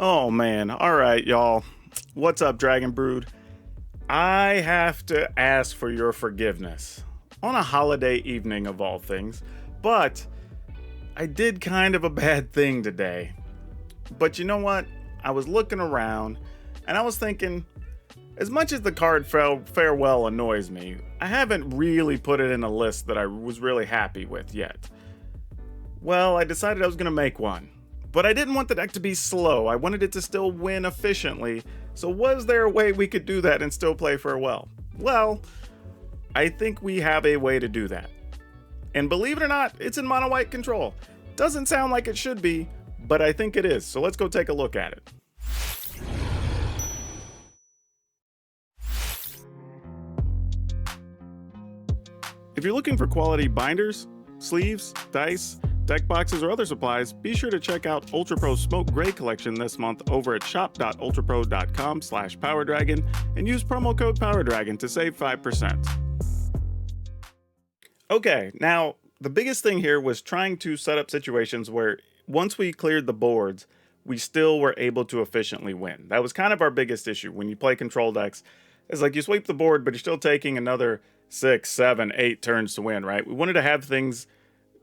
Oh man, alright y'all. What's up, Dragon Brood? I have to ask for your forgiveness on a holiday evening of all things, but I did kind of a bad thing today. But you know what? I was looking around and I was thinking, as much as the card farewell annoys me, I haven't really put it in a list that I was really happy with yet. Well, I decided I was going to make one. But I didn't want the deck to be slow. I wanted it to still win efficiently. So was there a way we could do that and still play farewell? Well, I think we have a way to do that. And believe it or not, it's in mono white control. Doesn't sound like it should be, but I think it is. So let's go take a look at it. If you're looking for quality binders, sleeves, dice, deck boxes, or other supplies, be sure to check out Ultra Pro's Smoke Gray collection this month over at shop.ultrapro.com/PowrDragn and use promo code PowrDragn to save 5%. Okay, now the biggest thing here was trying to set up situations where once we cleared the boards, we still were able to efficiently win. That was kind of our biggest issue when you play control decks. It's like you sweep the board, but you're still taking another 6, 7, 8 turns to win, right? We wanted to have things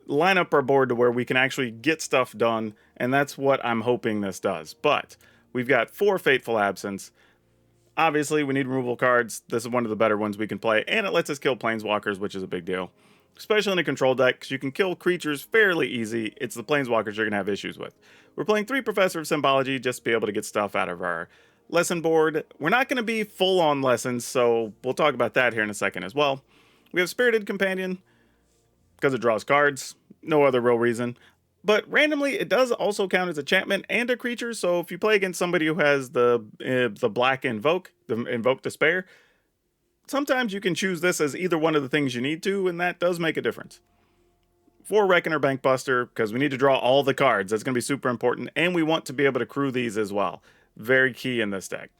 line up our board to where we can actually get stuff done, and that's what I'm hoping this does. But we've got 4 Fateful Absence. Obviously, we need removal cards. This is one of the better ones we can play, and it lets us kill Planeswalkers, which is a big deal. Especially in a control deck, because you can kill creatures fairly easy. It's the Planeswalkers you're going to have issues with. We're playing 3 Professor of Symbology just to be able to get stuff out of our lesson board. We're not going to be full-on lessons, so we'll talk about that here in a second as well. We have Spirited Companion, because it draws cards. No other real reason. But randomly, it does also count as enchantment and a creature, so if you play against somebody who has the black Invoke, the Invoke Despair, sometimes you can choose this as either one of the things you need to, and that does make a difference. 4 Reckoner Bankbuster, because we need to draw all the cards. That's going to be super important, and we want to be able to crew these as well. Very key in this deck.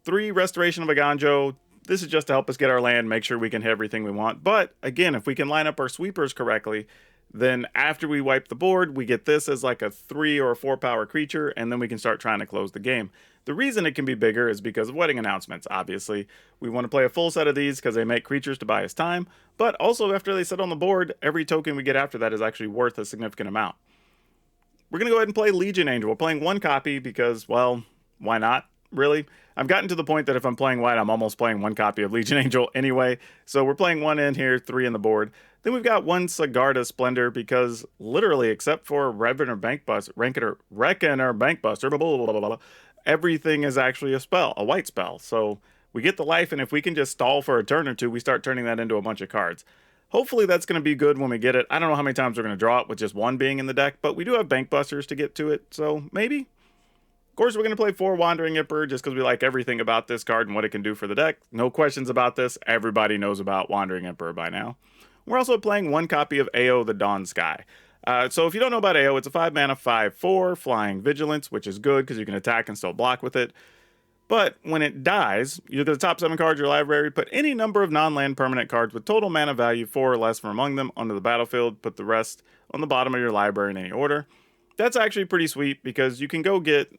3 Restoration of Aganjo. This is just to help us get our land, make sure we can hit everything we want. But, again, if we can line up our sweepers correctly, then after we wipe the board, we get this as like a 3 or 4 power creature, and then we can start trying to close the game. The reason it can be bigger is because of wedding announcements, obviously. We want to play a full set of these because they make creatures to buy us time, but also after they sit on the board, every token we get after that is actually worth a significant amount. We're going to go ahead and play Legion Angel. We're playing 1 copy because, well, why not? Really? I've gotten to the point that if I'm playing white, I'm almost playing 1 copy of Legion Angel anyway. So we're playing 1 in here, 3 in the board. Then we've got 1 Sigarda Splendor because literally, except for Reckoner Bankbuster, blah, blah, blah, blah, everything is actually a spell, a white spell. So we get the life, and if we can just stall for a turn or 2, we start turning that into a bunch of cards. Hopefully that's going to be good when we get it. I don't know how many times we're going to draw it with just 1 being in the deck, but we do have Bankbusters to get to it, so maybe. Of course, we're going to play 4 Wandering Emperor just because we like everything about this card and what it can do for the deck. No questions about this. Everybody knows about Wandering Emperor by now. We're also playing 1 copy of AO the Dawn Sky. So if you don't know about AO, it's a 5-mana 5/4 flying vigilance, which is good because you can attack and still block with it. But when it dies, you look at the top 7 cards of your library, put any number of non-land permanent cards with total mana value 4 or less from among them onto the battlefield, put the rest on the bottom of your library in any order. That's actually pretty sweet because you can go get,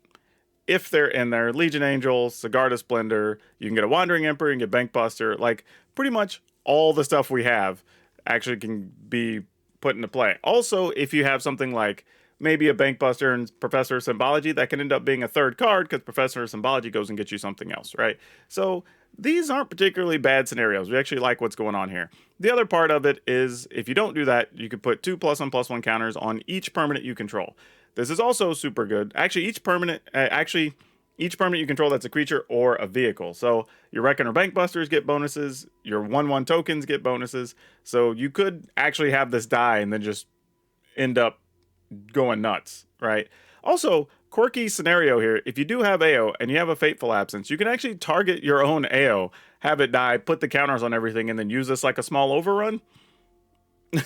if they're in there, Legion Angel, Sigarda Splendor, you can get a Wandering Emperor, you can get Bankbuster, like pretty much all the stuff we have actually can be put into play. Also, if you have something like maybe a Bankbuster and Professor of Symbology, that can end up being a 3rd card because Professor of Symbology goes and gets you something else, right? So these aren't particularly bad scenarios. We actually like what's going on here. The other part of it is if you don't do that, you could put 2 +1/+1 counters on each permanent you control. This is also super good. Actually, each permanent you control that's a creature or a vehicle. So your Reckoner Bankbusters get bonuses, your 1/1 tokens get bonuses. So you could actually have this die and then just end up going nuts, right? Also, quirky scenario here. If you do have AO and you have a Fateful Absence, you can actually target your own AO, have it die, put the counters on everything, and then use this like a small overrun.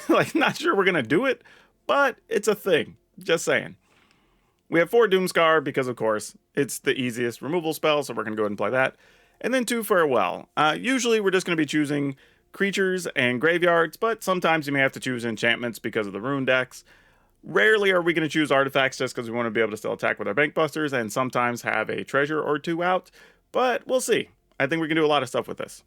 Like, not sure we're going to do it, but it's a thing. Just saying. We have 4 Doomscar because, of course, it's the easiest removal spell, so we're going to go ahead and play that. And then 2 Farewell. Usually we're just going to be choosing creatures and graveyards, but sometimes you may have to choose enchantments because of the rune decks. Rarely are we going to choose artifacts just because we want to be able to still attack with our bank busters and sometimes have a treasure or two out, but we'll see. I think we can do a lot of stuff with this.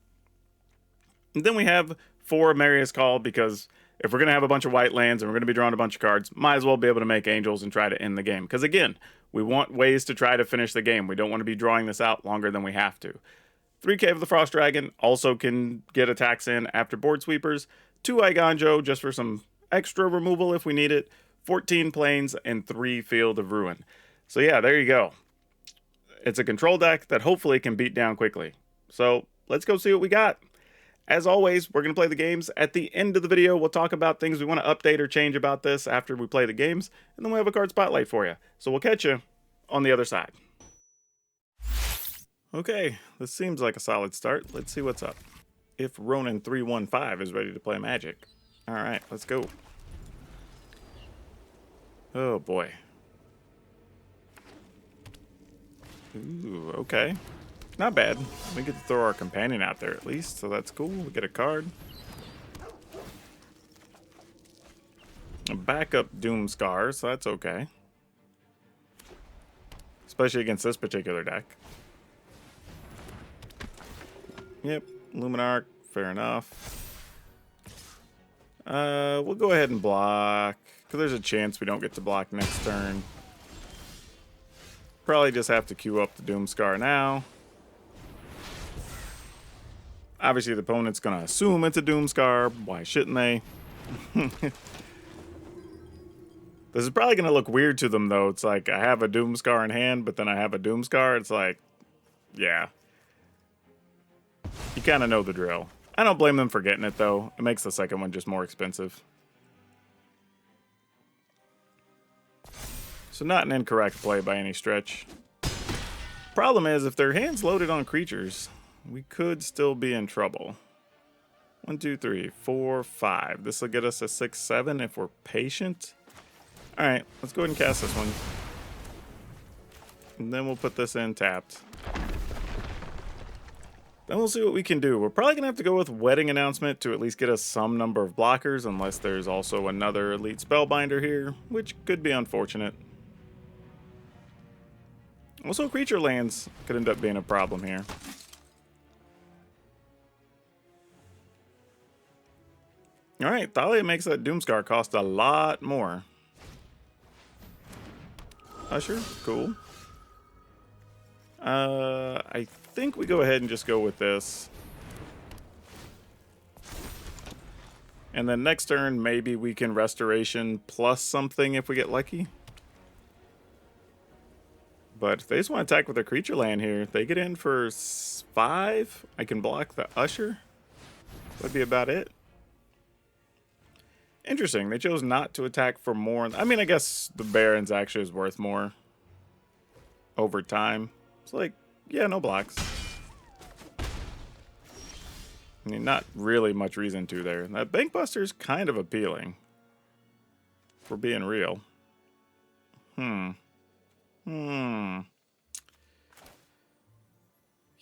And then we have 4 Marius Call, because if we're going to have a bunch of white lands and we're going to be drawing a bunch of cards, might as well be able to make angels and try to end the game. Because again, we want ways to try to finish the game. We don't want to be drawing this out longer than we have to. 3 Cave of the Frost Dragon also can get attacks in after board sweepers. 2 Iganjo just for some extra removal if we need it. 14 Plains and 3 Field of Ruin. So yeah, there you go. It's a control deck that hopefully can beat down quickly. So let's go see what we got. As always, we're going to play the games. At the end of the video, we'll talk about things we want to update or change about this after we play the games, and then we'll have a card spotlight for you. So we'll catch you on the other side. Okay, this seems like a solid start. Let's see what's up. If Ronin 315 is ready to play Magic. All right, let's go. Oh boy. Ooh, okay. Not bad. We get to throw our companion out there at least, so that's cool. We get a card. A backup Doomscar, so that's okay. Especially against this particular deck. Yep, Luminarch, fair enough. We'll go ahead and block, because there's a chance we don't get to block next turn. Probably just have to queue up the Doomscar now. Obviously, the opponent's going to assume it's a Doomscar. Why shouldn't they? This is probably going to look weird to them, though. It's like, I have a Doomscar in hand, but then I have a Doomscar. It's like, yeah. You kind of know the drill. I don't blame them for getting it, though. It makes the second one just more expensive. So not an incorrect play by any stretch. Problem is, if their hand's loaded on creatures, we could still be in trouble. 1, 2, 3, 4, 5. This will get us a 6, 7 if we're patient. All right, let's go ahead and cast this one. And then we'll put this in tapped. Then we'll see what we can do. We're probably going to have to go with Wedding Announcement to at least get us some number of blockers, unless there's also another Elite Spellbinder here, which could be unfortunate. Also, creature lands could end up being a problem here. Alright, Thalia makes that Doomscar cost a lot more. Usher, cool. I think we go ahead and just go with this. And then next turn, maybe we can Restoration plus something if we get lucky. But if they just want to attack with a creature land here, they get in for 5. I can block the Usher. Would be about it. Interesting. They chose not to attack for more. I mean, I guess the Barons actually is worth more over time. It's like, yeah, no blocks. I mean, not really much reason to there. That Bankbuster's kind of appealing. If we're being real.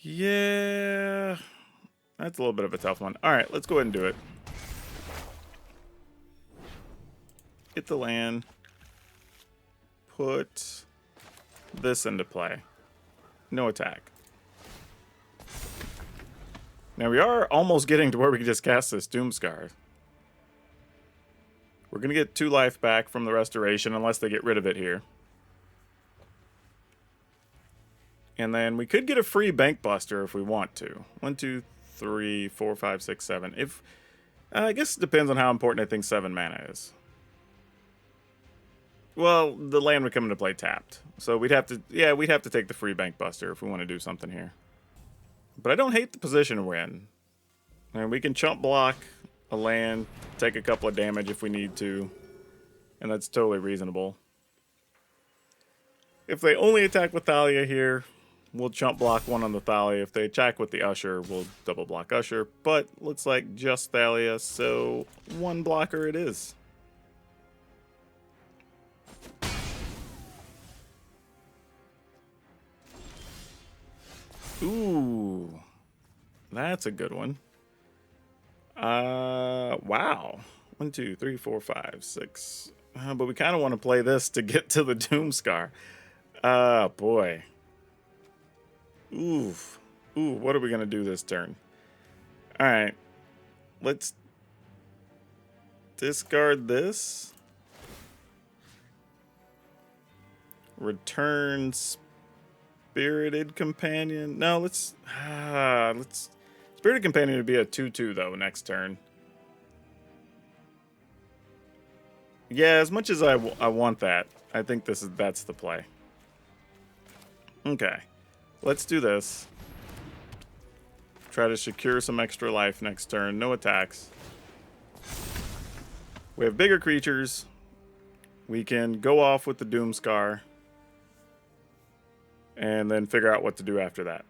Yeah. That's a little bit of a tough one. Alright, let's go ahead and do it. Get the land. Put this into play. No attack. Now we are almost getting to where we can just cast this Doomscar. We're going to get 2 life back from the Restoration unless they get rid of it here. And then we could get a free Bankbuster if we want to. 1, 2, 3, 4, 5, 6, 7. If I guess it depends on how important I think 7 mana is. Well, the land would come into play tapped. So we'd have to, yeah, we'd have to take the free Bankbuster if we want to do something here. But I don't hate the position we're in. And we can chump block a land, take a couple of damage if we need to. And that's totally reasonable. If they only attack with Thalia here, we'll chump block 1 on the Thalia. If they attack with the Usher, we'll double block Usher. But looks like just Thalia, so 1 blocker it is. Ooh, that's a good one. Wow. 1, 2, 3, 4, 5, 6. But we kind of want to play this to get to the Doomscar. Ah, boy. Oof. Ooh, what are we going to do this turn? All right. Let's discard this. Return Spirited Companion. No, let's Spirited Companion would be a 2/2 though next turn. Yeah, as much as I want that, I think that's the play. Okay. Let's do this. Try to secure some extra life next turn. No attacks. We have bigger creatures. We can go off with the Doomscar. And then figure out what to do after that.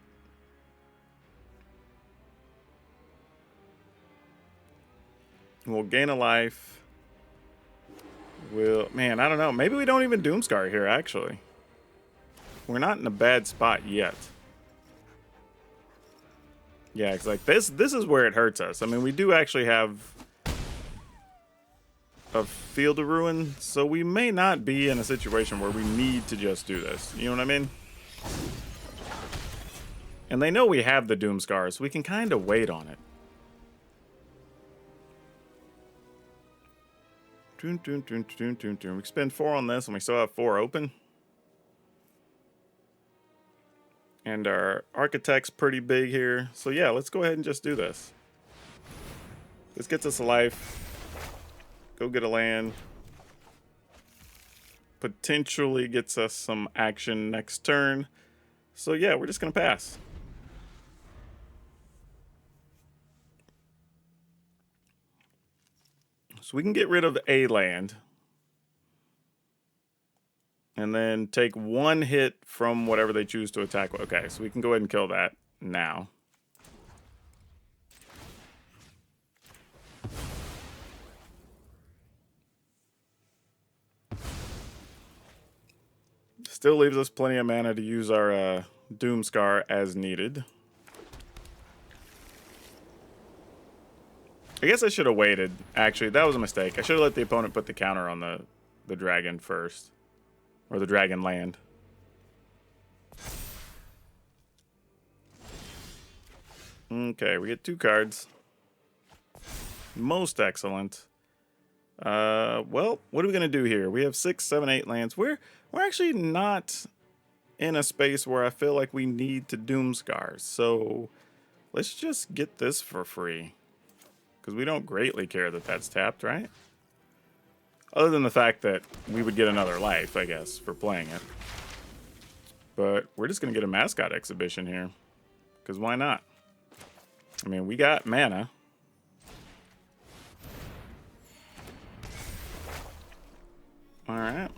We'll gain a life. Man, I don't know. Maybe we don't even Doomscar here, actually. We're not in a bad spot yet. Yeah, it's like this is where it hurts us. I mean, we do actually have a Field of Ruin, so we may not be in a situation where we need to just do this. You know what I mean? And they know we have the Doomscar, so we can kind of wait on it. We spend 4 on this, and we still have 4 open. And our Architect's pretty big here. So yeah, let's go ahead and just do this. This gets us a life. Go get a land. Potentially gets us some action next turn. So yeah, we're just going to pass. So we can get rid of a land. And then take 1 hit from whatever they choose to attack. Okay, so we can go ahead and kill that now. Still leaves us plenty of mana to use our Doomscar as needed. I guess I should have waited. Actually, that was a mistake. I should have let the opponent put the counter on the dragon first. Or the dragon land. Okay, we get 2 cards. Most excellent. Well, what are we going to do here? We have 6, 7, 8 lands. We're actually not in a space where I feel like we need to Doomscar. So let's just get this for free. Because we don't greatly care that that's tapped, right? Other than the fact that we would get another life, I guess, for playing it. But we're just going to get a mascot exhibition here. Because why not? I mean, we got mana. Alright.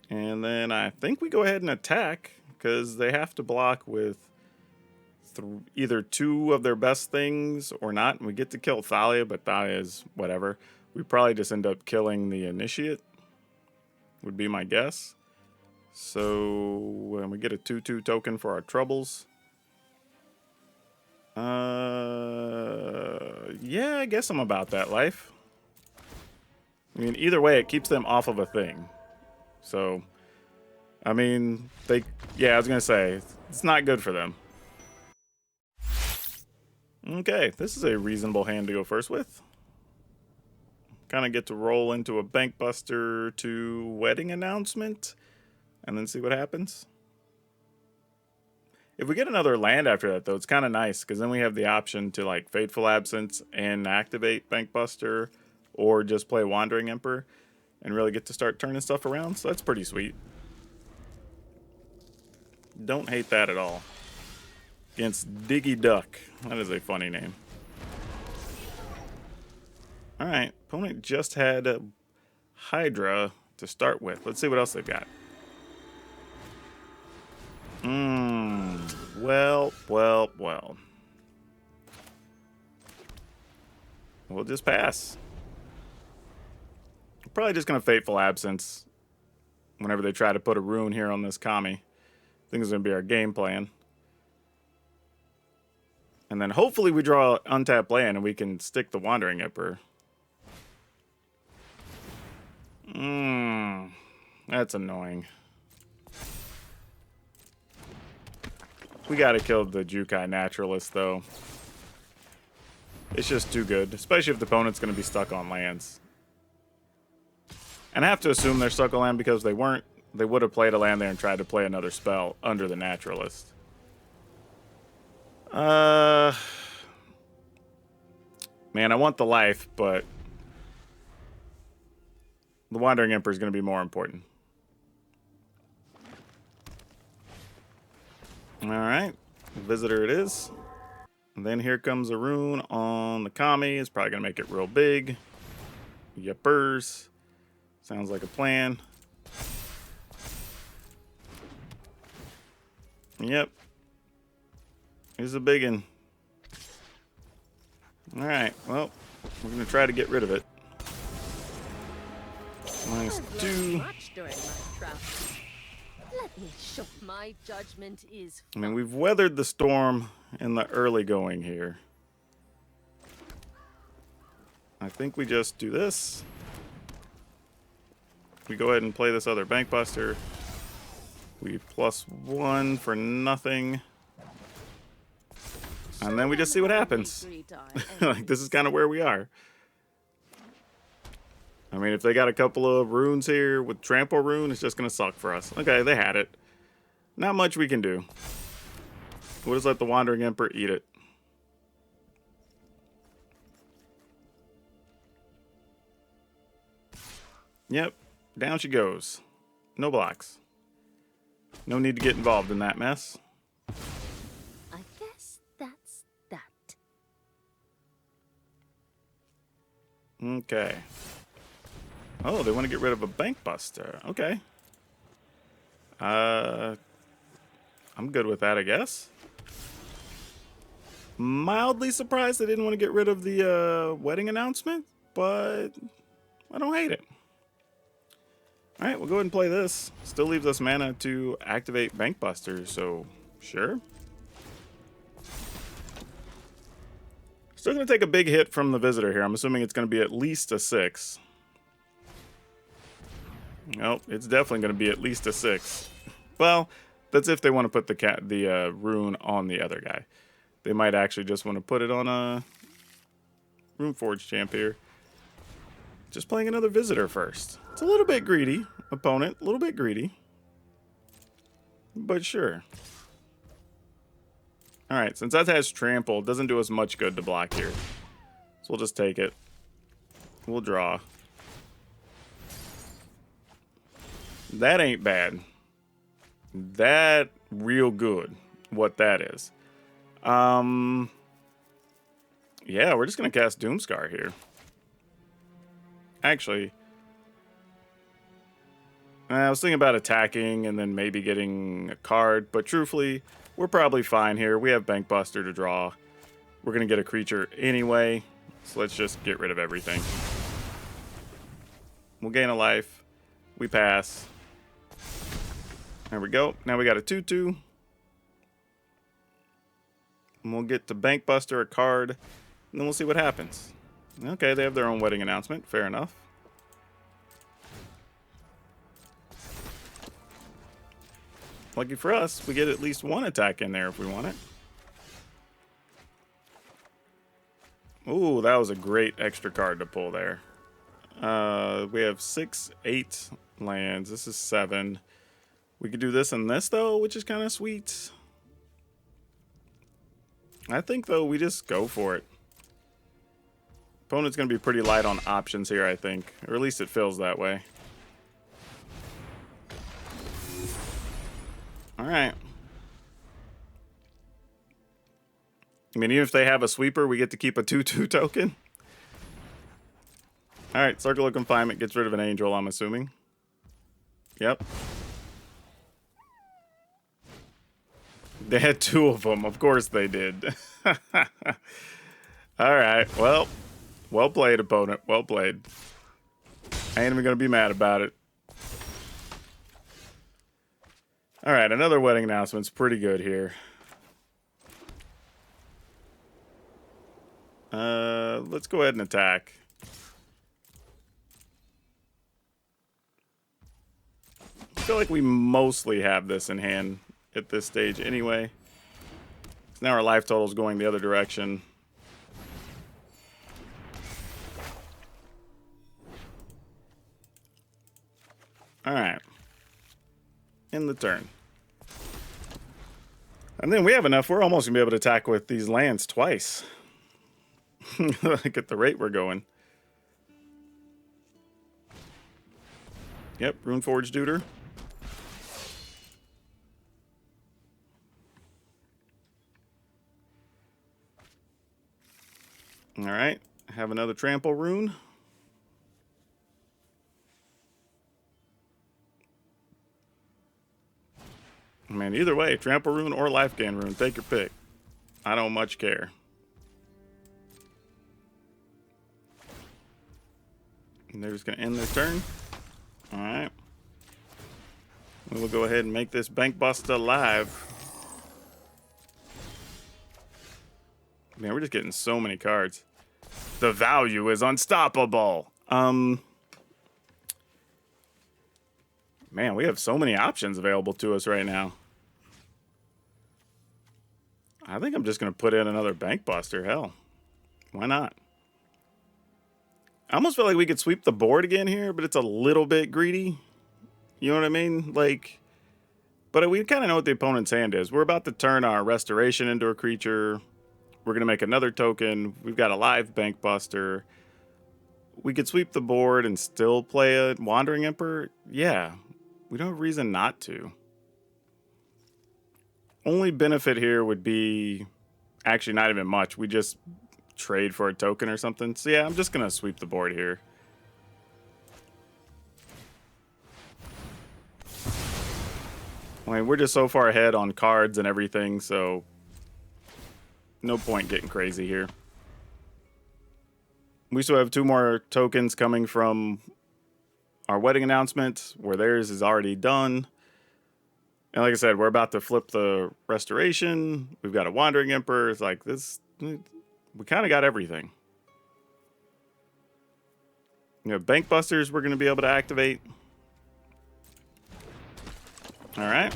And then I think we go ahead and attack. Because they have to block with either 2 of their best things or not. And we get to kill Thalia, but Thalia is whatever. We probably just end up killing the Initiate. Would be my guess. So when we get a 2/2 token for our troubles. Yeah, I guess I'm about that life. I mean, either way, it keeps them off of a thing. So, I mean, yeah, I was going to say, it's not good for them. Okay, this is a reasonable hand to go first with. Kind of get to roll into a Bank Buster to Wedding Announcement, and then see what happens. If we get another land after that, though, it's kind of nice, because then we have the option to, like, Fateful Absence and activate Bank Buster, or just play Wandering Emperor, and really get to start turning stuff around, so that's pretty sweet. Don't hate that at all. Against Diggy Duck. That is a funny name. Alright, opponent just had Hydra to start with. Let's see what else they've got. Well. We'll just pass. Probably just going to Fateful Absence whenever they try to put a rune here on this Kami. I think it's going to be our game plan. And then hopefully we draw an untapped land and we can stick the Wandering Emperor. That's annoying. We gotta kill the Jukai Naturalist, though. It's just too good, especially if the opponent's gonna be stuck on lands. And I have to assume they're stuck on land because they weren't. They would have played a land there and tried to play another spell under the Naturalist. Man, I want the life, but the Wandering Emperor is going to be more important. All right, Visitor it is. And then here comes a rune on the Kami. It's probably going to make it real big. Yippers. Sounds like a plan. Yep. Here's a big one. Alright, well, we're going to try to get rid of it. -2. Let me show my judgment is. I mean, we've weathered the storm in the early going here. I think we just do this. We go ahead and play this other Bank Buster. We +1 for nothing. And then we just see what happens. Like, this is kind of where we are. I mean, if they got a couple of runes here with Trample Rune, it's just going to suck for us. Okay, they had it. Not much we can do. We'll just let the Wandering Emperor eat it. Yep, down she goes. No blocks. No need to get involved in that mess. I guess that's that. Okay. Oh, they want to get rid of a Bank Buster. Okay. I'm good with that, I guess. Mildly surprised they didn't want to get rid of the wedding announcement, but I don't hate it. All right, we'll go ahead and play this. Still leaves us mana to activate Bank Buster, so sure. Still going to take a big hit from the Visitor here. I'm assuming it's going to be at least a 6. Nope, it's definitely going to be at least a 6. Well, that's if they want to put the rune on the other guy. They might actually just want to put it on a Runeforge champ here. Just playing another Visitor first. It's a little bit greedy, opponent. A little bit greedy. But sure. Alright, since that has Trample, it doesn't do us much good to block here. So we'll just take it. We'll draw. That ain't bad. That real good. What that is. Yeah, we're just going to cast Doomscar here. Actually, I was thinking about attacking and then maybe getting a card, but truthfully, we're probably fine here. We have Bank Buster to draw. We're going to get a creature anyway, so let's just get rid of everything. We'll gain a life. We pass. There we go. Now we got a 2/2. And we'll get to Bank Buster, a card, and then we'll see what happens. Okay, they have their own wedding announcement. Fair enough. Lucky for us, we get at least one attack in there if we want it. Ooh, that was a great extra card to pull there. We have 6, 8 lands. This is 7. We could do this and this, though, which is kind of sweet. I think, though, we just go for it. Opponent's going to be pretty light on options here, I think. Or at least it feels that way. Alright. I mean, even if they have a sweeper, we get to keep a 2/2 token. Alright, Circle of Confinement gets rid of an angel, I'm assuming. Yep. They had 2 of them. Of course they did. Alright, well. Well played, opponent. Well played. I ain't even going to be mad about it. Alright, another wedding announcement's pretty good here. Let's go ahead and attack. feel like we mostly have this in hand at this stage anyway. So now our life total is going the other direction. Alright. In the turn. And then we have enough. We're almost going to be able to attack with these lands twice. Like at the rate we're going. Yep, Runeforge Duder. Alright. Have another Trample Rune. Man, either way, Trample Rune or Life Gain Rune, take your pick. I don't much care. And they're just going to end their turn. Alright. We'll go ahead and make this Bank Buster live. Man, we're just getting so many cards. The value is unstoppable. Man, we have so many options available to us right now. I think I'm just going to put in another Bank Buster. Hell, why not? I almost feel like we could sweep the board again here, but it's a little bit greedy. You know what I mean? Like, but we kind of know what the opponent's hand is. We're about to turn our Restoration into a creature. We're going to make another token. We've got a live Bank Buster. We could sweep the board and still play a Wandering Emperor. Yeah, we don't have reason not to. Only benefit here would be actually not even much. We just trade for a token or something. So yeah, I'm just going to sweep the board here. I mean, we're just so far ahead on cards and everything, so no point getting crazy here. We still have 2 more tokens coming from our wedding announcement, where theirs is already done. And like I said, we're about to flip the Restoration. We've got a Wandering Emperor. It's like this. We kind of got everything. You know, Bank Busters we're going to be able to activate. All right.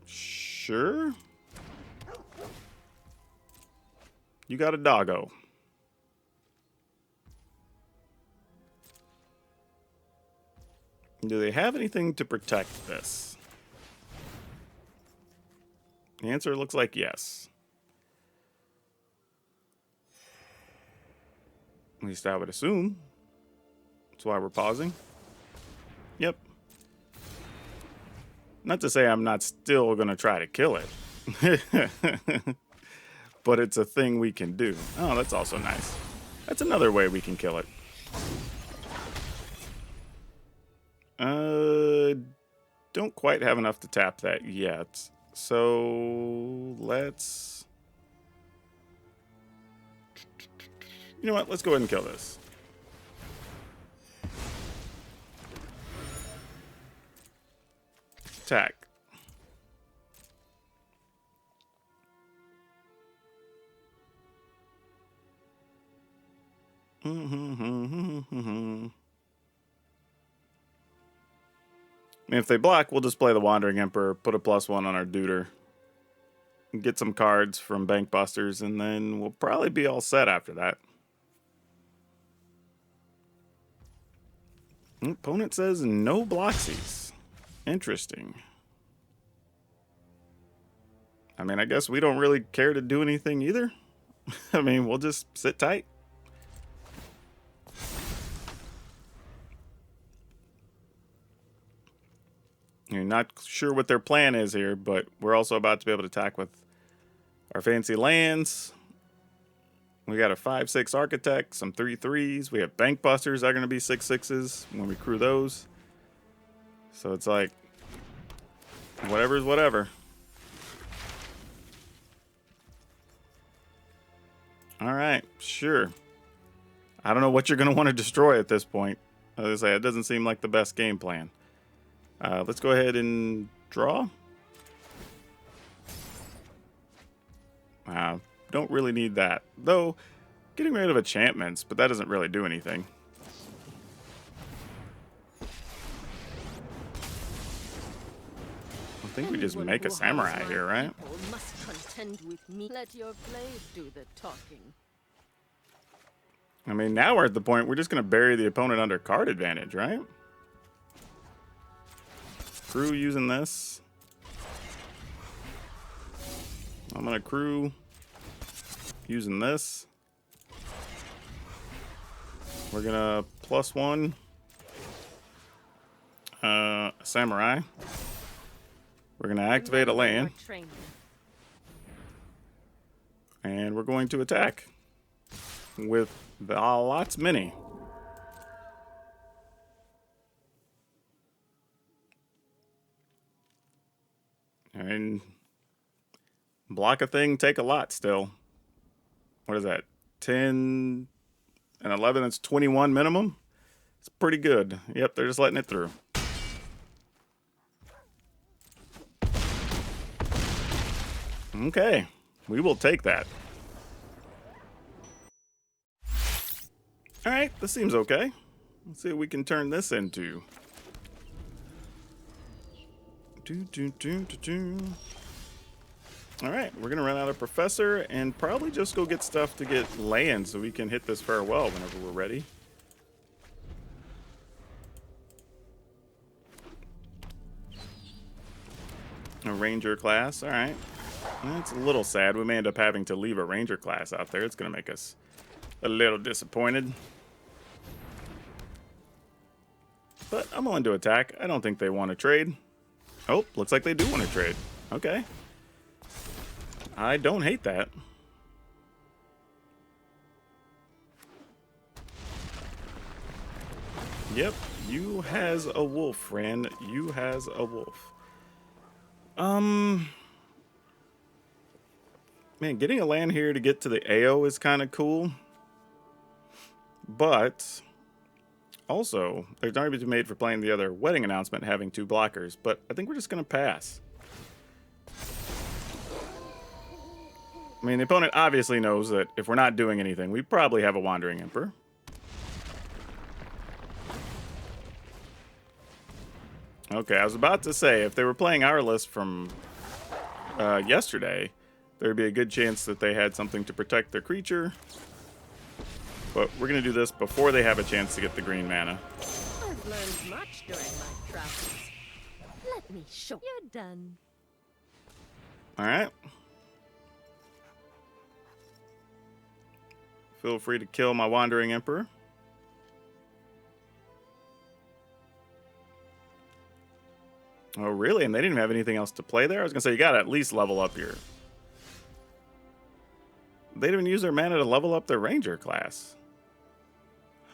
Sure. You got a doggo. Do they have anything to protect this? The answer looks like yes. At least I would assume. That's why we're pausing. Yep. Not to say I'm not still going to try to kill it. But it's a thing we can do. Oh, that's also nice. That's another way we can kill it. Don't quite have enough to tap that yet. So let's... You know what? Let's go ahead and kill this. Attack. And if they block, we'll just play the Wandering Emperor, put a +1 on our Duder, get some cards from Bank Busters, and then we'll probably be all set after that. Opponent says no Bloxies. Interesting. I mean, I guess we don't really care to do anything either. I mean, we'll just sit tight. You're not sure what their plan is here, but we're also about to be able to attack with our fancy lands. We got a 5/6 Architect, some 3/3s. We have Bank Busters that are going to be 6/6s when we crew those. So it's like, whatever's whatever. All right, sure. I don't know what you're going to want to destroy at this point. As I say, it doesn't seem like the best game plan. Let's go ahead and draw. Don't really need that. Though, getting rid of enchantments, but that doesn't really do anything. think we just make a samurai here, right? Must contend with me. Let your blade do the talking. I mean, now we're at the point we're just going to bury the opponent under card advantage, right? Crew using this. I'm going to crew using this. We're going to +1 samurai. We're going to activate a land. And we're going to attack with the lots many. And block a thing, take a lot still. What is that? 10 and 11, that's 21 minimum. It's pretty good. Yep, they're just letting it through. Okay, we will take that. All right, this seems okay. Let's see what we can turn this into. All right, we're gonna run out of Professor and probably just go get stuff to get land so we can hit this farewell whenever we're ready. A Ranger class, all right. That's a little sad. We may end up having to leave a Ranger class out there. It's gonna make us a little disappointed. But I'm willing to attack. I don't think they want to trade. Oh, looks like they do want to trade. Okay. I don't hate that. Yep, you has a wolf, friend. You has a wolf. Man, getting a land here to get to the AO is kind of cool. But also, there's an argument to be made for playing the other wedding announcement having 2 blockers, but I think we're just going to pass. I mean, the opponent obviously knows that if we're not doing anything, we probably have a Wandering Emperor. Okay, I was about to say, if they were playing our list from yesterday, there'd be a good chance that they had something to protect their creature. But we're going to do this before they have a chance to get the green mana. I've learned much during my travels. Let me show you. Done. All right. Feel free to kill my Wandering Emperor. Oh, really? And they didn't have anything else to play there? I was going to say, you got to at least level up your... They didn't even use their mana to level up their Ranger class.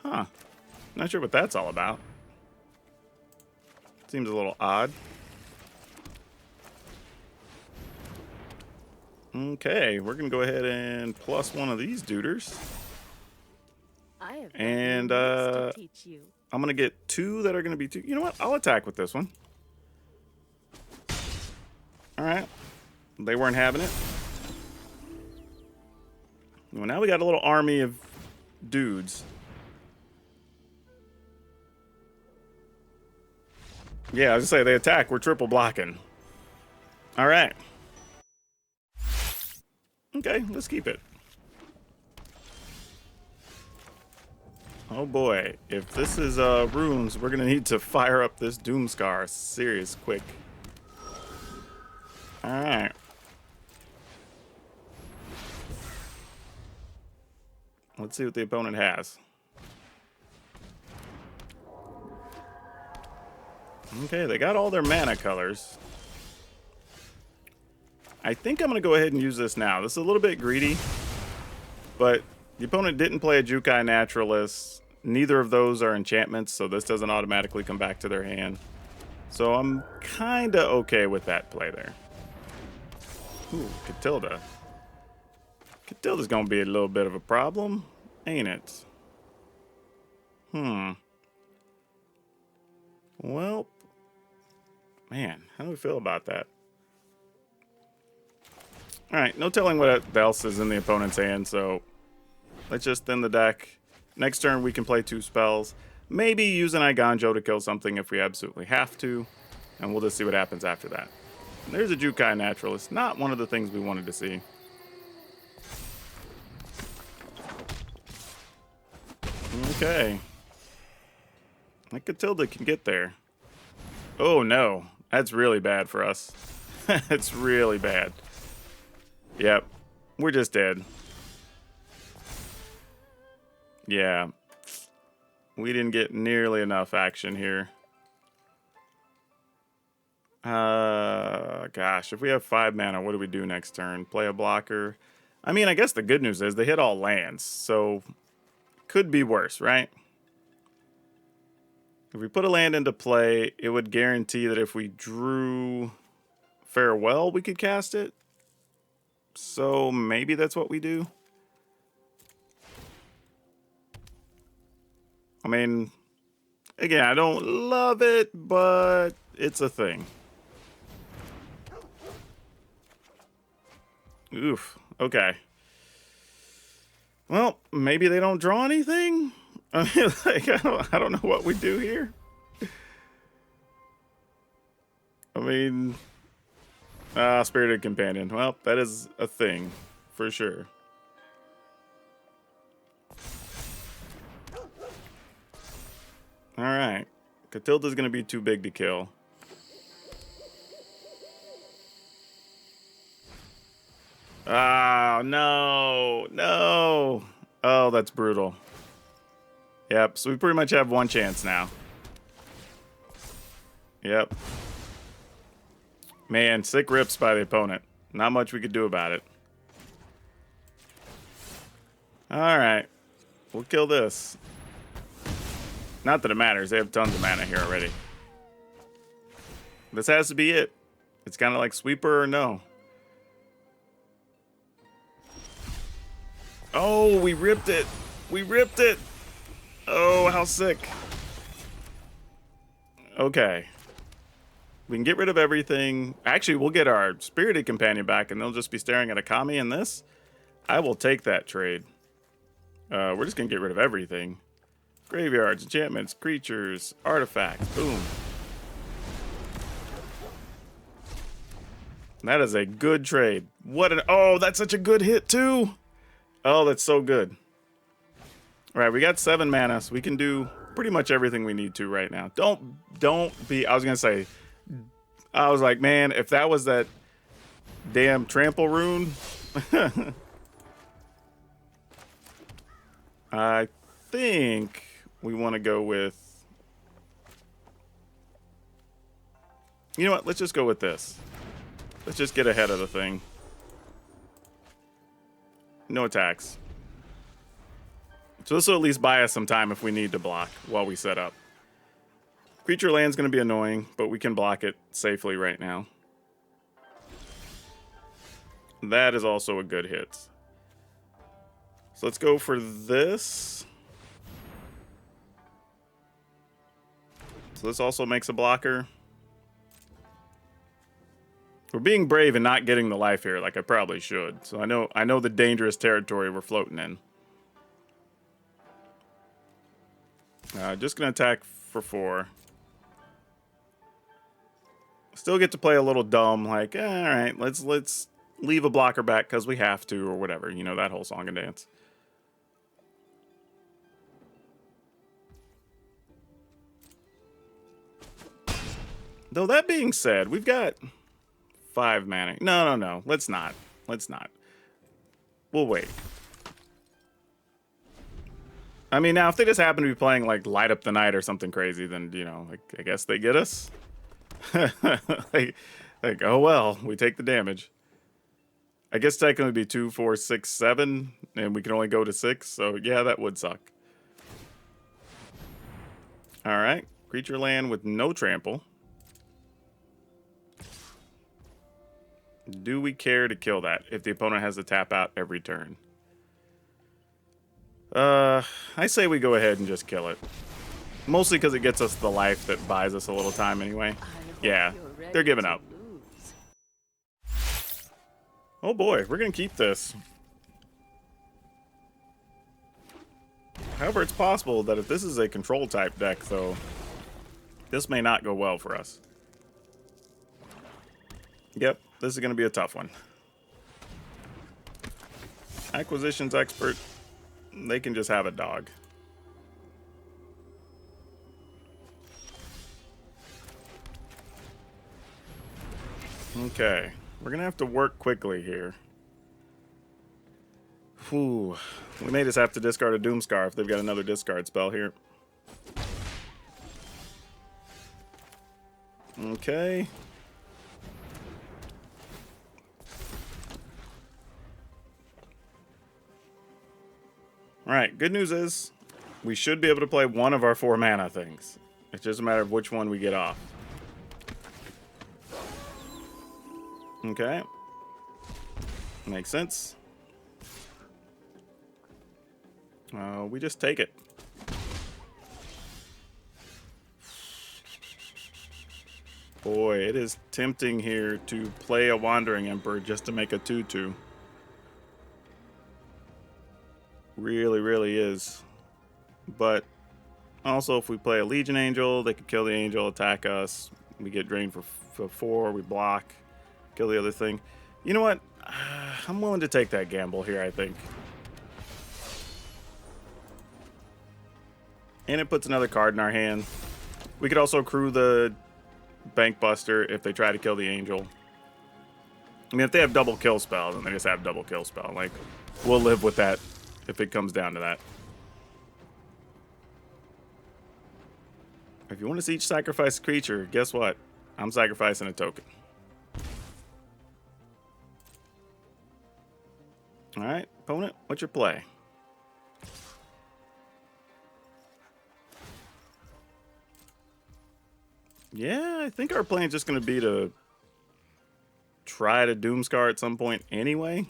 Huh. Not sure what that's all about. Seems a little odd. Okay, we're going to go ahead and +1 of these duders. And I'm going to get 2 that are going to be 2. You know what? I'll attack with this one. All right. They weren't having it. Well, now we got a little army of dudes. Yeah, I was gonna say, they attack. We're triple blocking. All right. Okay, let's keep it. Oh boy, if this is runes, we're gonna need to fire up this Doomscar serious quick. All right. Let's see what the opponent has. Okay, they got all their mana colors. I think I'm going to go ahead and use this now. This is a little bit greedy, but the opponent didn't play a Jukai Naturalist. Neither of those are enchantments, so this doesn't automatically come back to their hand. So I'm kind of okay with that play there. Ooh, Catilda. Catilda's going to be a little bit of a problem, ain't it? Well, man, how do we feel about that? All right, no telling what else is in the opponent's hand, so let's just thin the deck. Next turn, we can play 2 spells. Maybe use an Iganjo to kill something if we absolutely have to, and we'll just see what happens after that. There's a Jukai Naturalist. Not one of the things we wanted to see. Okay. I think Catilda can get there. Oh no. That's really bad for us. It's really bad. Yep. We're just dead. Yeah. We didn't get nearly enough action here. Gosh, if we have 5 mana, what do we do next turn? Play a blocker. I mean, I guess the good news is they hit all lands, so could be worse, right? If we put a land into play, it would guarantee that if we drew Farewell, we could cast it. So maybe that's what we do. I mean, again, I don't love it, but it's a thing. Oof. Okay. Well, maybe they don't draw anything. I mean, like, I don't know what we do here. I mean, Spirited Companion. Well, that is a thing for sure. All right, Catilda's gonna be too big to kill. Oh, no, no. Oh, that's brutal. Yep, so we pretty much have one chance now. Yep. Man, sick rips by the opponent. Not much we could do about it. Alright. We'll kill this. Not that it matters, they have tons of mana here already. This has to be it. It's kind of like sweeper or no. Oh, we ripped it. We ripped it. Oh, how sick. Okay. We can get rid of everything. Actually, we'll get our Spirited Companion back, and they'll just be staring at a Kami in this. I will take that trade. We're just going to get rid of everything. Graveyards, enchantments, creatures, artifacts. Boom. That is a good trade. What an... Oh, that's such a good hit, too. Oh, that's so good. All right, we got 7 mana, so we can do pretty much everything we need to right now. Don't be... I was going to say... I was like, man, if that was that damn trample rune... I think we want to go with... You know what? Let's just go with this. Let's just get ahead of the thing. No attacks. So this will at least buy us some time if we need to block while we set up. Creature land's going to be annoying, but we can block it safely right now. That is also a good hit. So let's go for this. So this also makes a blocker. We're being brave and not getting the life here like I probably should. So I know the dangerous territory we're floating in. Just gonna attack for 4. Still get to play a little dumb, like, all right, let's leave a blocker back because we have to, or whatever. You know, that whole song and dance. Though that being said, we've got 5 mana. No. Let's not. We'll wait. I mean, now, if they just happen to be playing, like, Light Up the Night or something crazy, then, you know, like, I guess they get us. like, oh, well, we take the damage. I guess technically it'd be 2, 4, 6, 7, and we can only go to 6, so, yeah, that would suck. All right. Creature land with no trample. Do we care to kill that if the opponent has to tap out every turn? I say we go ahead and just kill it. Mostly because it gets us the life that buys us a little time anyway. Yeah, they're giving up. Oh boy, we're going to keep this. However, it's possible that if this is a control type deck, though, this may not go well for us. This is going to be a tough one. Acquisitions expert, they can just have a dog. Okay, we're going to have to work quickly here. Whew. We may just have to discard a Doomscar if they've got another discard spell here. Okay. Alright, good news is we should be able to play one of our 4 mana things. It's just a matter of which one we get off. Okay. Makes sense. We just take it. Boy, it is tempting here to play a Wandering Emperor just to make a 2/2. Really, really is. But also, if we play a Legion Angel, they could kill the Angel, attack us. We get drained for 4, we block, kill the other thing. You know what? I'm willing to take that gamble here, I think. And it puts another card in our hand. We could also crew the Bank Buster if they try to kill the Angel. I mean, if they have double kill spell, then they just have double kill spell. Like, we'll live with that if it comes down to that. If you want to see each sacrifice creature, guess what? I'm sacrificing a token. Alright, opponent, what's your play? Yeah, I think our plan is just going to be to try to Doomscar at some point anyway.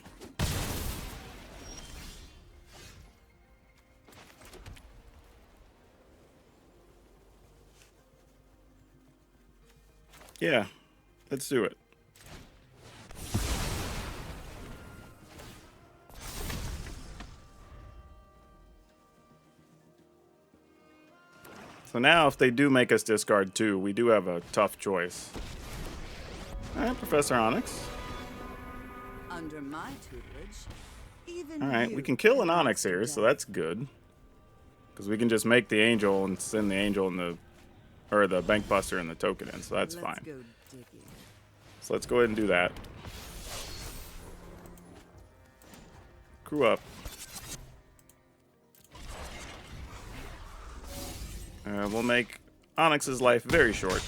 Yeah, let's do it. So now if they do make us discard 2, we do have a tough choice. Alright, Professor Onyx. Under my tutelage, even Alright, we can kill an Onyx here, so that's good. Because we can just make the Angel and send the Angel in the... or the Bank Buster and the token in, so that's fine. So let's go ahead and do that. Crew up. We'll make Onyx's life very short.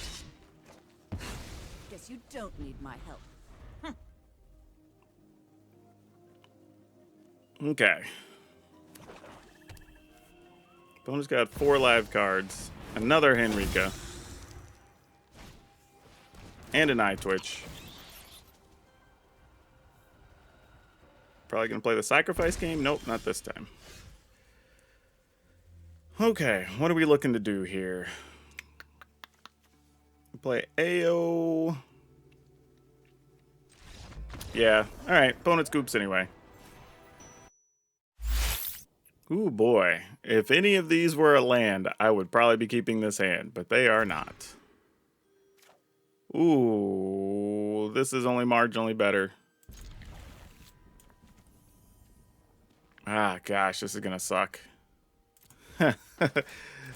Guess you don't need my help. Okay. Opponent's got 4 live cards. Another Henrika. And an Eye Twitch. Probably gonna play the sacrifice game? Nope, not this time. Okay, what are we looking to do here? Play AO. Yeah, alright, opponent scoops anyway. Ooh boy, if any of these were a land, I would probably be keeping this hand, but they are not. Ooh, this is only marginally better. Ah, gosh, this is gonna suck.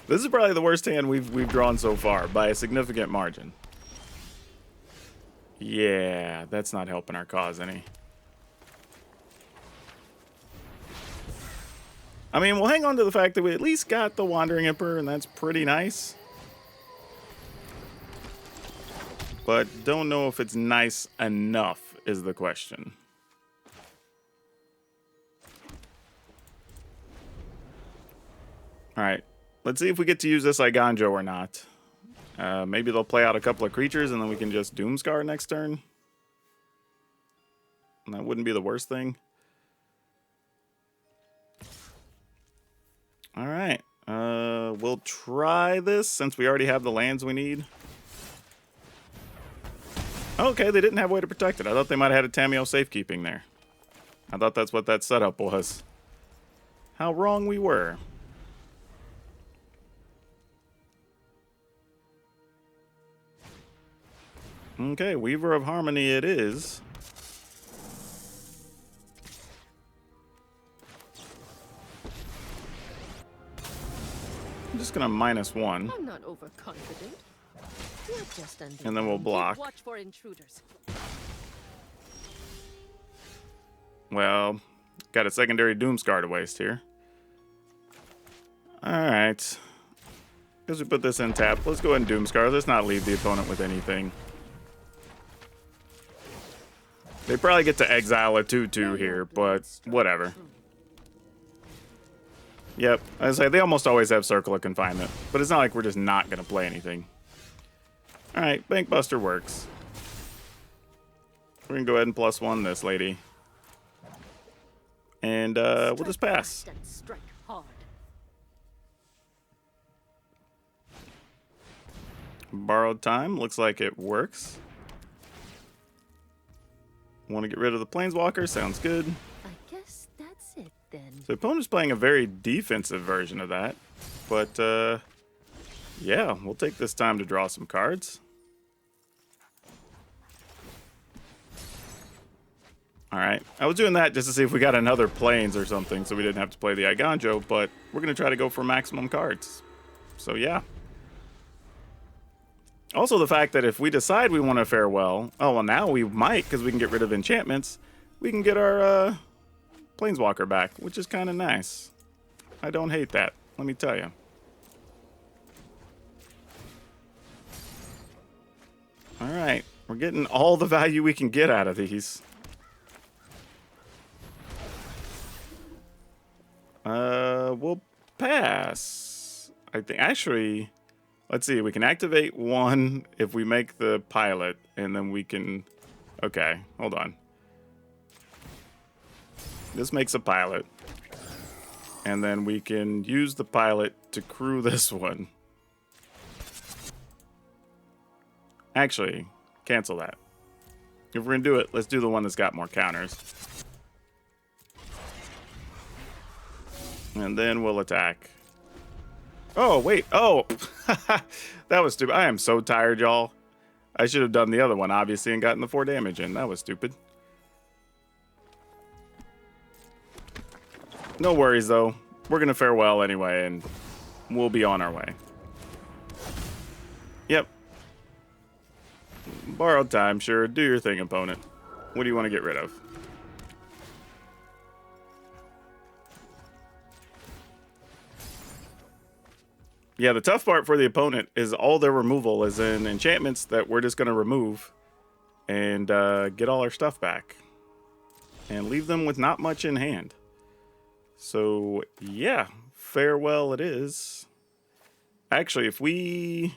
This is probably the worst hand we've drawn so far by a significant margin. Yeah, that's not helping our cause any. I mean, we'll hang on to the fact that we at least got the Wandering Emperor, and that's pretty nice. But don't know if it's nice enough is the question. Alright, let's see if we get to use this Iganjo or not. Maybe they'll play out a couple of creatures and then we can just Doomscar next turn. And that wouldn't be the worst thing. Alright, we'll try this since we already have the lands we need. Okay, they didn't have a way to protect it. I thought they might have had a Tamiyo safekeeping there. I thought that's what that setup was. How wrong we were. Okay, Weaver of Harmony it is. I'm just gonna -1. I'm not overconfident. You're just And then we'll underwhelmed. block. Keep watch for intruders. Well, got a secondary Doomscar to waste here. Alright. Because we put this in tap, let's go ahead and Doomscar. Let's not leave the opponent with anything. They probably get to exile a 2/2 here, but whatever. Yep, I say they almost always have Circle of Confinement, but it's not like we're just not going to play anything. Alright, Bankbuster works. We're going to go ahead and +1 this lady. And we'll just pass. Fast and strike hard. Borrowed Time, looks like it works. Want to get rid of the Planeswalker, sounds good. I guess that's it then. So the opponent's playing a very defensive version of that. But, yeah, we'll take this time to draw some cards. Alright, I was doing that just to see if we got another Plains or something so we didn't have to play the Iganjo, but we're going to try to go for maximum cards. So, yeah. Also, the fact that if we decide we want to farewell, oh, well, now we might, because we can get rid of enchantments, we can get our Planeswalker back, which is kind of nice. I don't hate that, let me tell you. Alright, we're getting all the value we can get out of these. We'll pass. I think, actually, let's see, we can activate one if we make the pilot, and then we can, okay, hold on. This makes a pilot, and then we can use the pilot to crew this one. Actually, cancel that. If we're gonna do it, let's do the one that's got more counters. And then we'll attack. Oh, wait. Oh, that was stupid. I am so tired, y'all. I should have done the other one, obviously, and gotten the 4 damage in. That was stupid. No worries, though. We're going to farewell anyway, and we'll be on our way. Yep. Borrowed Time, sure. Do your thing, opponent. What do you want to get rid of? Yeah, the tough part for the opponent is all their removal is in enchantments that we're just going to remove and get all our stuff back. And leave them with not much in hand. So, yeah, farewell it is. Actually, if we...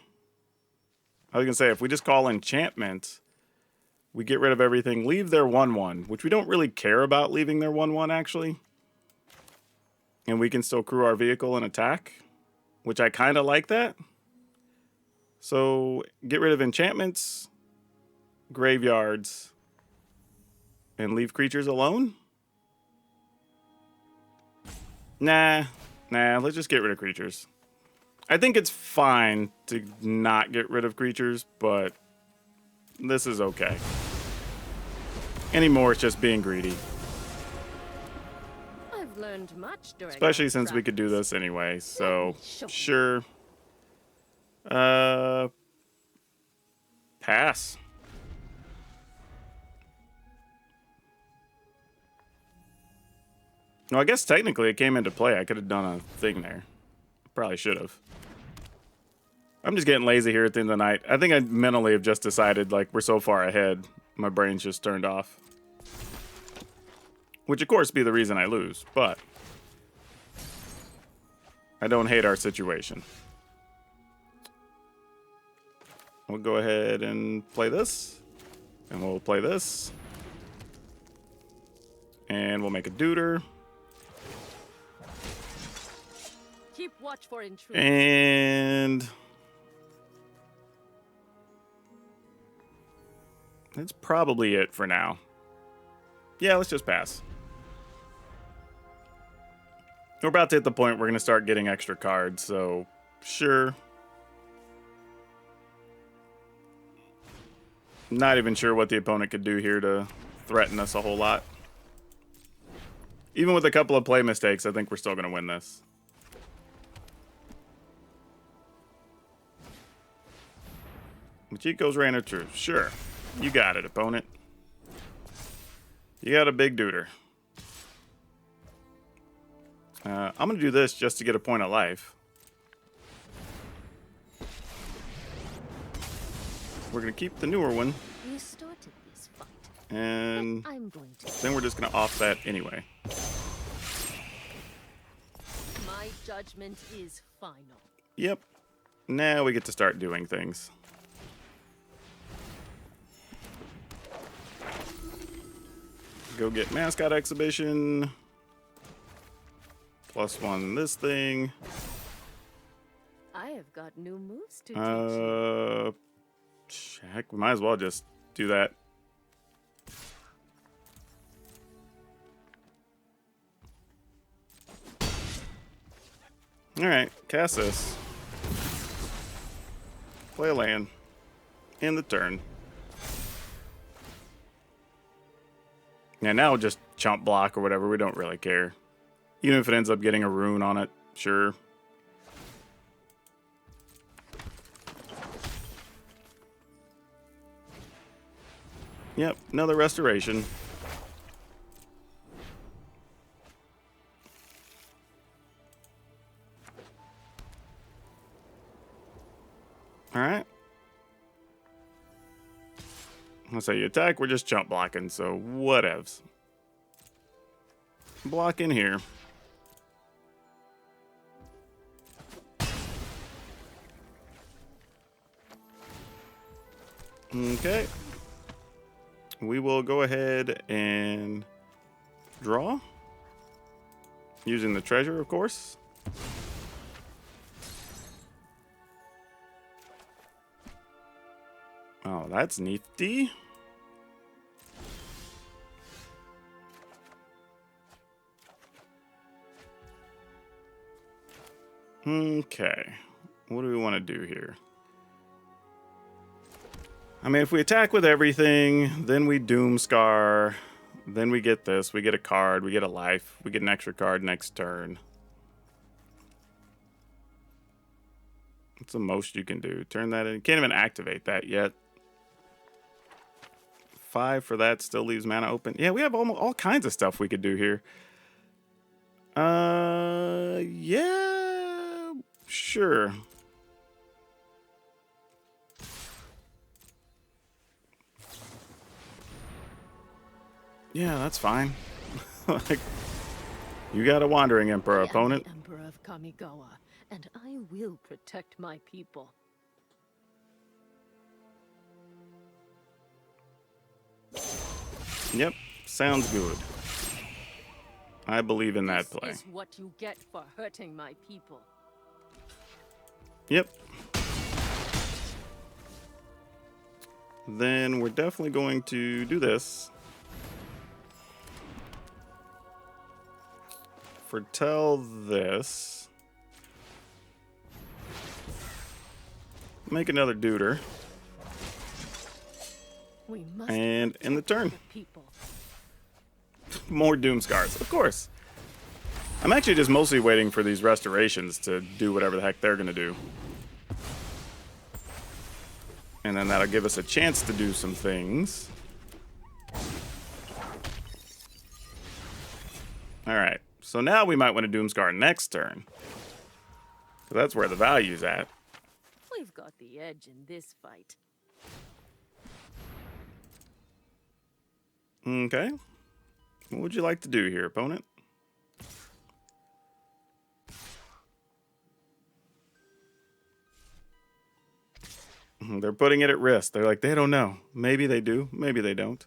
I was going to say, if we just call enchantments, we get rid of everything, leave their 1/1, which we don't really care about leaving their 1/1, actually. And we can still crew our vehicle and attack. Which I kind of like that. So, get rid of enchantments, graveyards, and leave creatures alone? Nah, let's just get rid of creatures. I think it's fine to not get rid of creatures, but this is okay. Anymore, it's just being greedy. I've learned much during Especially my since we could do travels. this anyway, so Sure. sure. Pass. No, I guess technically it came into play. I could have done a thing there. Probably should have. I'm just getting lazy here at the end of the night. I think I mentally have just decided, like, we're so far ahead. My brain's just turned off. Which, of course, be the reason I lose, but I don't hate our situation. We'll go ahead and play this. And we'll play this. And we'll make a Deuter. Keep watch for intruders. And that's probably it for now. Yeah, let's just pass. We're about to hit the point we're going to start getting extra cards, so sure. Not even sure what the opponent could do here to threaten us a whole lot. Even with a couple of play mistakes, I think we're still going to win this. Machiko's Reign of Truth. Sure. You got it, opponent. You got a big duder. I'm going to do this just to get a point of life. We're going to keep the newer one. You started this fight. And I'm going to. then we're just going to off that anyway. My judgment is final. Yep. Now we get to start doing things. Go get mascot exhibition. +1 this thing. I have got new moves to teach you. Heck, we might as well just do that. Alright, cast this. Play a land. End the turn. Yeah, now we'll just chump block or whatever. We don't really care. Even if it ends up getting a rune on it, sure. Yep, another restoration. Alright. Let's say you attack, we're just chump blocking, so whatevs. Block in here. Okay. We will go ahead and draw. Using the treasure, of course. Oh, that's nifty. Okay. What do we want to do here? I mean, if we attack with everything, then we Doomscar, then we get this. We get a card, we get a life, we get an extra card next turn. What's the most you can do? Turn that in. You can't even activate that yet. 5 for that still leaves mana open. Yeah, we have all kinds of stuff we could do here. Yeah, sure. Yeah, that's fine. Like, you got a Wandering Emperor opponent. I am the Emperor of Kamigawa, and I will protect my people. Yep, sounds good. I believe in that play. This is what you get for hurting my people. Yep. Then we're definitely going to do this. Foretell this. Make another duder. We must And in the turn. people. More Doomscars, of course. I'm actually just mostly waiting for these restorations to do whatever the heck they're going to do. And then that'll give us a chance to do some things. Alright, so now we might want to Doomscar next turn. That's where the value's at. We've got the edge in this fight. Okay. What would you like to do here, opponent? They're putting it at risk. They're like, they don't know. Maybe they do. Maybe they don't.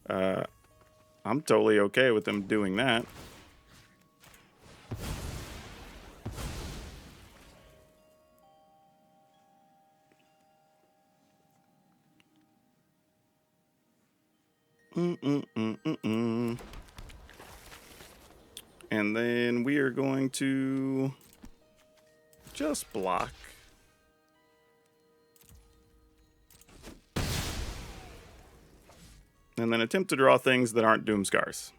I'm totally okay with them doing that. And then we are going to just block. And then attempt to draw things that aren't Doomskars,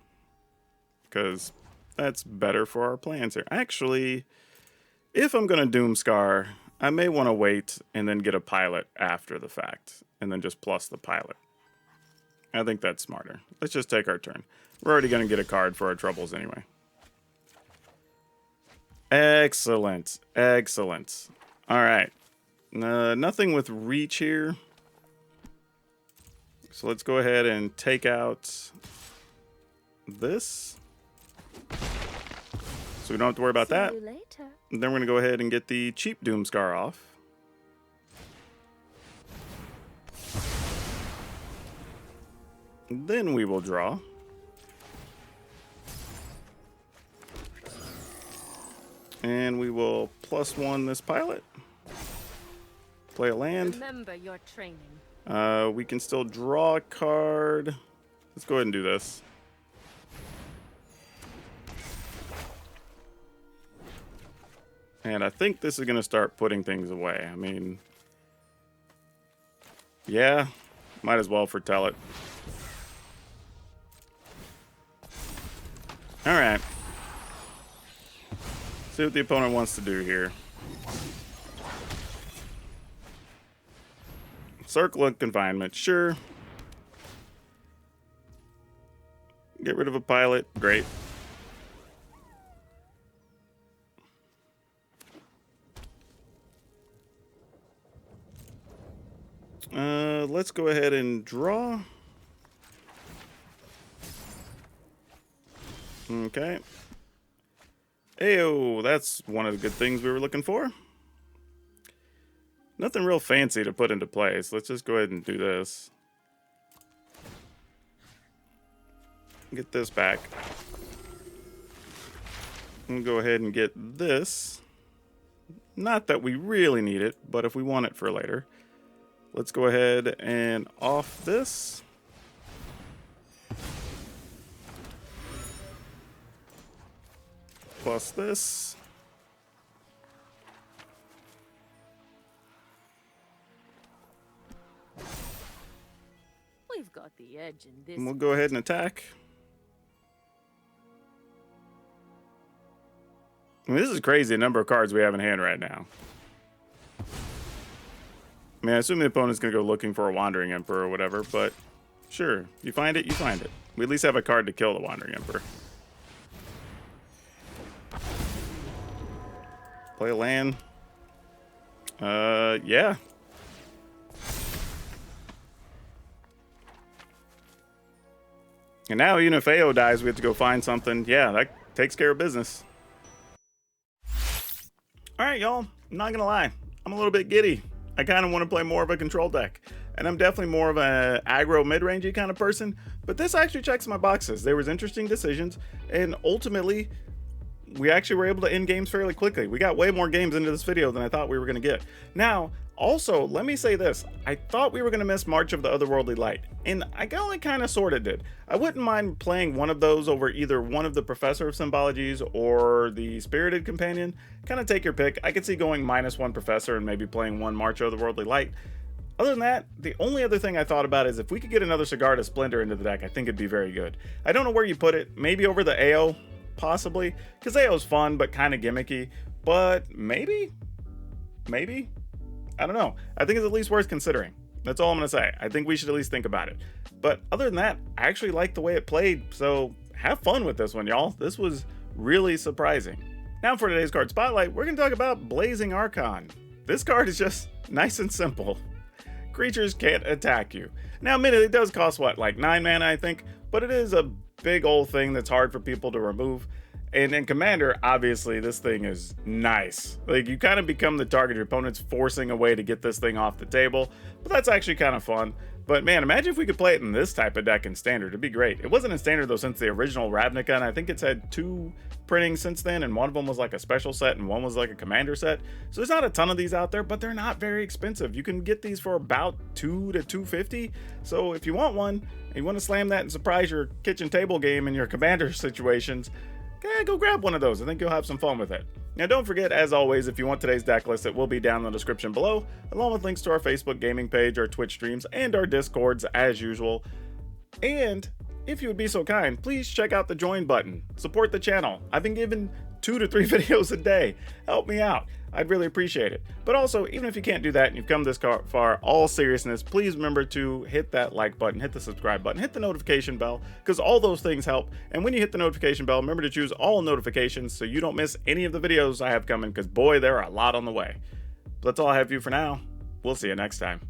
because that's better for our plans here. Actually, if I'm going to Doomskar, I may want to wait and then get a pilot after the fact, and then just plus the pilot. I think that's smarter. Let's just take our turn. We're already going to get a card for our troubles anyway. Excellent. Excellent. All right. Nothing with reach here. So let's go ahead and take out this. So we don't have to worry about that. And then we're going to go ahead and get the cheap Doomskar off. Then we will draw. And we will +1 this pilot. Play a land. Remember your training. We can still draw a card. Let's go ahead and do this. And I think this is going to start putting things away. I mean, yeah, might as well foretell it. All right. See what the opponent wants to do here. Circle of confinement, sure. Get rid of a pilot, great. Let's go ahead and draw. Okay. Ayo, that's one of the good things we were looking for. Nothing real fancy to put into place. Let's just go ahead and do this. Get this back. And go ahead and get this. Not that we really need it, but if we want it for later. Let's go ahead and off this. Plus this. We've got the edge in this. And we'll go ahead and attack. I mean, this is crazy, the number of cards we have in hand right now. I mean, I assume the opponent's going to go looking for a Wandering Emperor or whatever, but sure. You find it, you find it. We at least have a card to kill the Wandering Emperor. Play a land. Yeah. And now, even if AO dies, we have to go find something. Yeah, that takes care of business. Alright, y'all. I'm not gonna lie. I'm a little bit giddy. I kind of want to play more of a control deck. And I'm definitely more of an aggro mid-rangey kind of person. But this actually checks my boxes. There was interesting decisions. And ultimately, we actually were able to end games fairly quickly. We got way more games into this video than I thought we were going to get. Now, also, let me say this. I thought we were going to miss March of the Otherworldly Light. And I only kind of sort of did. I wouldn't mind playing one of those over either one of the Professor of Symbologies or the Spirited Companion. Kind of take your pick. I could see going -1 Professor and maybe playing one March of the Otherworldly Light. Other than that, the only other thing I thought about is if we could get another Sigarda Splendor into the deck, I think it'd be very good. I don't know where you put it. Maybe over the AO, possibly. Because AO's fun, but kind of gimmicky. But maybe? Maybe? I don't know. I think it's at least worth considering. That's all I'm going to say. I think we should at least think about it. But other than that, I actually like the way it played. So have fun with this one, y'all. This was really surprising. Now for today's card spotlight, we're going to talk about Blazing Archon. This card is just nice and simple. Creatures can't attack you. Now, admittedly, it does cost, what, like 9 mana, I think? But it is a big old thing that's hard for people to remove. And in Commander, obviously, this thing is nice. Like, you kind of become the target. Your opponent's forcing a way to get this thing off the table. But that's actually kind of fun. But man, imagine if we could play it in this type of deck in Standard. It'd be great. It wasn't in Standard, though, since the original Ravnica. And I think it's had 2 printings since then. And one of them was like a special set and one was like a Commander set. So there's not a ton of these out there, but they're not very expensive. You can get these for about $2 to $250. So if you want one, and you want to slam that and surprise your kitchen table game in your Commander situations, go grab one of those. I think you'll have some fun with it. Now, don't forget, as always, if you want today's deck list, it will be down in the description below, along with links to our Facebook gaming page, our Twitch streams, and our Discords, as usual. And if you would be so kind, please check out the join button. Support the channel. I've been giving 2 to 3 videos a day. Help me out. I'd really appreciate it. But also, even if you can't do that and you've come this far, all seriousness, please remember to hit that like button, hit the subscribe button, hit the notification bell, because all those things help. And when you hit the notification bell, remember to choose all notifications so you don't miss any of the videos I have coming, because boy, there are a lot on the way. But that's all I have for you for now. We'll see you next time.